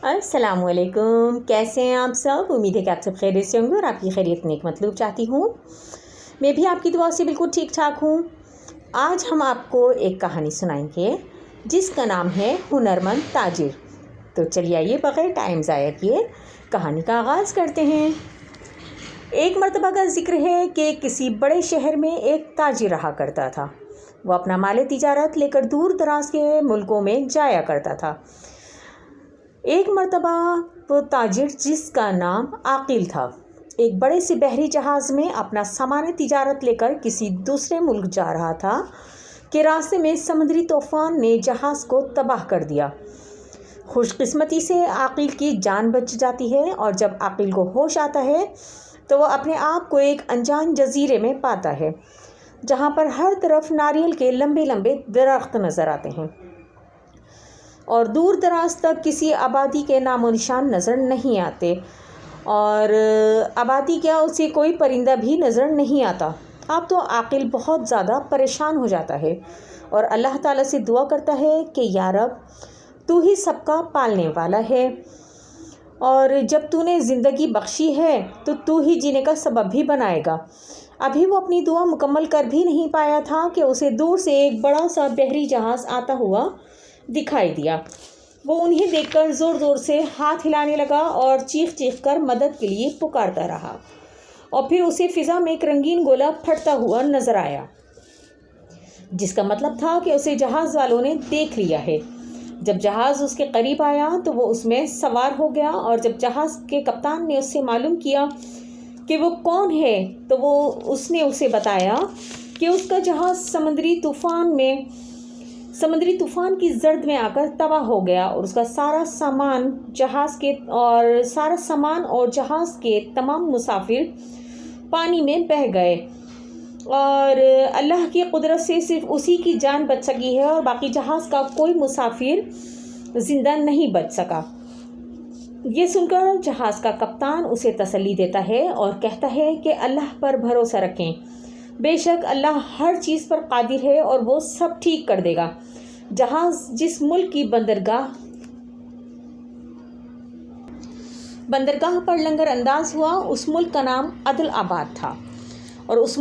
अस्सलाम वालेकुम। कैसे हैं आप सब? उम्मीद है कि आप सब खैरियत से होंगे और आपकी खैरियत नेक मतलूब चाहती हूँ। मैं भी आपकी दुआ से बिल्कुल ठीक ठाक हूँ। आज हम आपको एक कहानी सुनाएंगे जिसका नाम है हुनरमंद ताजिर। तो चलिए आइए बग़ैर टाइम ज़ाया किए कहानी का आगाज़ करते हैं। एक मर्तबा का ज़िक्र है कि किसी बड़े शहर में एक ताजिर रहा करता था। वो अपना माल तिजारत लेकर दूर दराज के मुल्कों में जाया करता था। एक मर्तबा वो ताजिर, जिसका नाम आकिल था, एक बड़े से बहरी जहाज़ में अपना सामान तिजारत लेकर किसी दूसरे मुल्क जा रहा था कि रास्ते में समुद्री तूफ़ान ने जहाज़ को तबाह कर दिया। खुशकिस्मती से आकिल की जान बच जाती है और जब आकिल को होश आता है तो वो अपने आप को एक अनजान जजीरे में पाता है जहाँ पर हर तरफ नारियल के लंबे लंबे दरख्त नज़र आते हैं और दूर दराज तक किसी आबादी के नामो निशान नज़र नहीं आते, और आबादी क्या, उसे कोई परिंदा भी नज़र नहीं आता। अब तो आकिल बहुत ज़्यादा परेशान हो जाता है और अल्लाह ताला से दुआ करता है कि या रब, तू ही सबका पालने वाला है और जब तूने ज़िंदगी बख्शी है तो तू ही जीने का सबब भी बनाएगा। अभी वो अपनी दुआ मुकम्मल कर भी नहीं पाया था कि उसे दूर से एक बड़ा सा बहरी जहाज़ आता हुआ दिखाई दिया। वो उन्हें देखकर ज़ोर ज़ोर से हाथ हिलाने लगा और चीख चीख कर मदद के लिए पुकारता रहा और फिर उसे फ़िज़ा में एक रंगीन गोला फटता हुआ नज़र आया, जिसका मतलब था कि उसे जहाज़ वालों ने देख लिया है। जब जहाज़ उसके करीब आया तो वो उसमें सवार हो गया और जब जहाज़ के कप्तान ने उससे मालूम किया कि वो कौन है तो उसने उसे बताया कि उसका जहाज़ समुद्री तूफ़ान की जर्द में आकर तबाह हो गया और उसका सारा सामान और जहाज़ के तमाम मुसाफिर पानी में बह गए और अल्लाह की कुदरत से सिर्फ उसी की जान बच सकी है और बाकी जहाज़ का कोई मुसाफिर ज़िंदा नहीं बच सका। ये सुनकर जहाज़ का कप्तान उसे तसल्ली देता है और कहता है कि अल्लाह पर भरोसा रखें, बेशक अल्लाह हर चीज़ पर कादिर है और वो सब ठीक कर देगा। जहाज़ जिस मुल्क की बंदरगाह पर लंगर अंदाज हुआ, उस मुल्क का नाम अदल आबाद था और उस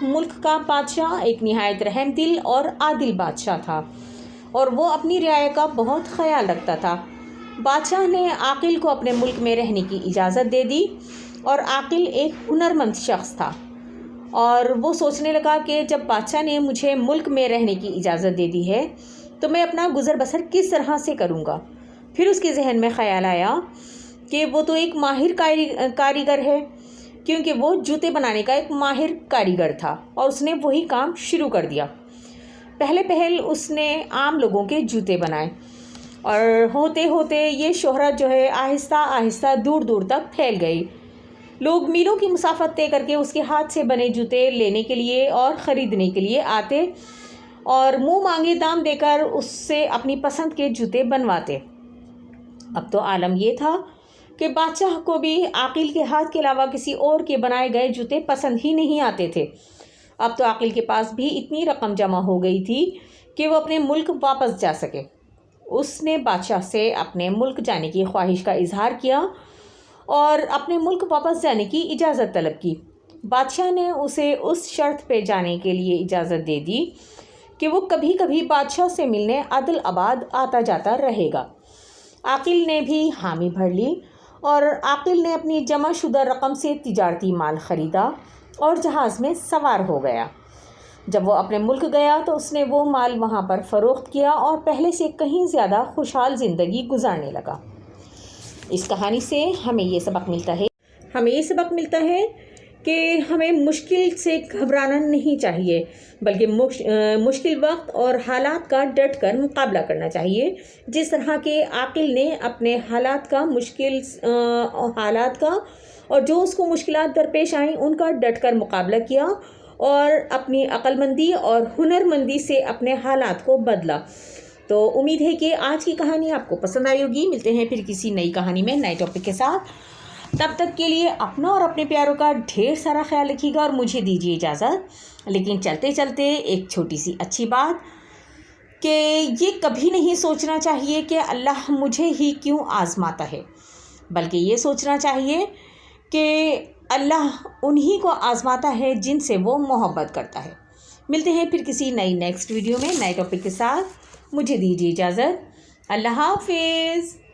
मुल्क का बादशाह एक निहायत रहम दिल और आदिल बादशाह था और वो अपनी रियाया का बहुत ख्याल रखता था। बादशाह ने आकिल को अपने मुल्क में रहने की इजाज़त दे दी और आकिल एक हुनरमंद शख्स था और वो सोचने लगा कि जब बादशाह ने मुझे मुल्क में रहने की इजाज़त दे दी है तो मैं अपना गुज़र बसर किस तरह से करूँगा। फिर उसके जहन में ख़याल आया कि वो तो एक माहिर कारीगर है, क्योंकि वो जूते बनाने का एक माहिर कारीगर था और उसने वही काम शुरू कर दिया। पहल उसने आम लोगों के जूते बनाए और होते होते ये शोहरत जो है आहिस्ता आहिस्ता दूर दूर तक फैल गई। लोग मीलों की मुसाफत तय करके उसके हाथ से बने जूते लेने के लिए और ख़रीदने के लिए आते और मुंह मांगे दाम देकर उससे अपनी पसंद के जूते बनवाते। अब तो आलम ये था कि बादशाह को भी आकिल के हाथ के अलावा किसी और के बनाए गए जूते पसंद ही नहीं आते थे। अब तो आकिल के पास भी इतनी रकम जमा हो गई थी कि वो अपने मुल्क वापस जा सके। उसने बादशाह से अपने मुल्क जाने की ख्वाहिश का इजहार किया और अपने मुल्क वापस जाने की इजाज़त तलब की। बादशाह ने उसे उस शर्त पे जाने के लिए इजाज़त दे दी कि वो कभी कभी बादशाह से मिलने अदल आबाद आता जाता रहेगा। आकिल ने भी हामी भर ली और आकिल ने अपनी जमा शुदा रकम से तिजारती माल ख़रीदा और जहाज़ में सवार हो गया। जब वो अपने मुल्क गया तो उसने वो माल वहाँ पर फ़रोख्त किया और पहले से कहीं ज़्यादा खुशहाल ज़िंदगी गुजारने लगा। इस कहानी से हमें ये सबक मिलता है कि हमें मुश्किल से घबराना नहीं चाहिए, बल्कि मुश्किल वक्त और हालात का डट कर मुकाबला करना चाहिए। जिस तरह के आकिल ने अपने हालात का और जो उसको मुश्किलात दरपेश आईं उनका डट कर मुकाबला किया और अपनी अक्लमंदी और हुनरमंदी से अपने हालात को बदला। तो उम्मीद है कि आज की कहानी आपको पसंद आई होगी। मिलते हैं फिर किसी नई कहानी में नए टॉपिक के साथ। तब तक के लिए अपना और अपने प्यारों का ढेर सारा ख्याल रखिएगा और मुझे दीजिए इजाज़त। लेकिन चलते चलते एक छोटी सी अच्छी बात کہ یہ کبھی نہیں سوچنا چاہیے کہ اللہ مجھے ہی کیوں آزماتا ہے، بلکہ یہ سوچنا چاہیے کہ اللہ انہی کو آزماتا ہے جن سے وہ محبت کرتا ہے۔ ملتے ہیں پھر کسی نیکسٹ ویڈیو میں نئے ٹاپک کے ساتھ۔ مجھے دیجیے اجازت۔ اللہ حافظ۔